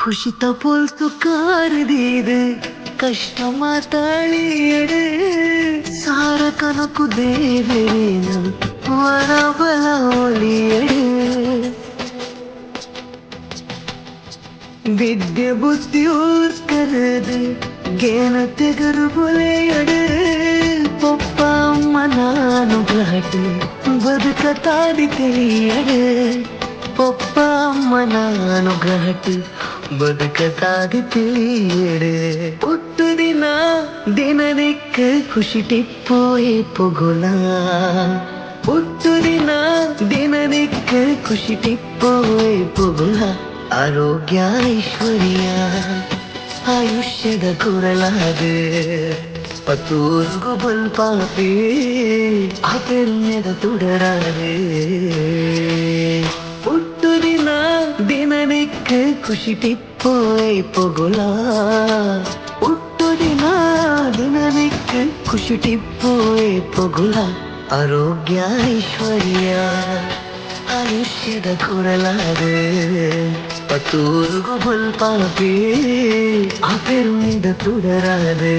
ಖುಷಿ ತಪೋಲ್ ಸುಕಾರದಿದೆ ಕಷ್ಟ ಮಾತಾಡಿಯಡೆ ಸಾರ ಕನಕು ದೇವೇನ ವರಬಲ ಒಲಿಯಡೆ ವಿದ್ಯೆ ಬುದ್ಧಿ ಉಸ್ಕರದೆ ಗೆನತೆ ಗರ್ಭುಲೆಯಡೆ ಪಪ್ಪ ಅಮ್ಮ ನಾನು ಘಾಟು ಬದುಕತಾದಿ ತಿಳಿಯಡೆ ಪಪ್ಪ ಅಮ್ಮ ನಾನು ಘಾಟು ಬದುಕತಾದಿ ತಿಳಿಯಡೆ ಒಟ್ಟು ದಿನಕ್ಕೆ ಖುಷಿ ಟಿಪ್ಪೋಯೆ ಪೊಗುಲ ಒಟ್ಟು ದಿನಕ್ಕೆ ಖುಷಿ ಟಿಪ್ಪೋಯೆ ಪೊಗುಲ ಆರೋಗ್ಯ ಐಶ್ವರ್ಯ ಆಯುಷ್ಯದ ಕುರಲಾದೆ ಪತ್ತೂರ್ಗು ಬಲ್ಪಾಪಿ ಅಪೆರ್ಮ್ಯದ ತುಡರಾದೆ ಒಟ್ಟು ದಿನಕ್ಕೆ ಖುಷಿ ಟಿಪ್ಪೋಯೆ ಪೊಗುಲ ಒಟ್ಟು ದಿನಕ್ಕೆ ಖುಷಿ ಟಿಪ್ಪೋಯೆ ಪೊಗುಲ ಆರೋಗ್ಯ ಐಶ್ವರ್ಯ ಆಯುಷ್ಯದ ಕುರಲಾದೆ ಪತ್ತೂರ್ಗು ಬಲ್ಪಾಪಿ ಅಪೆರ್ಮ್ಯದ ತುಡರಾದೆ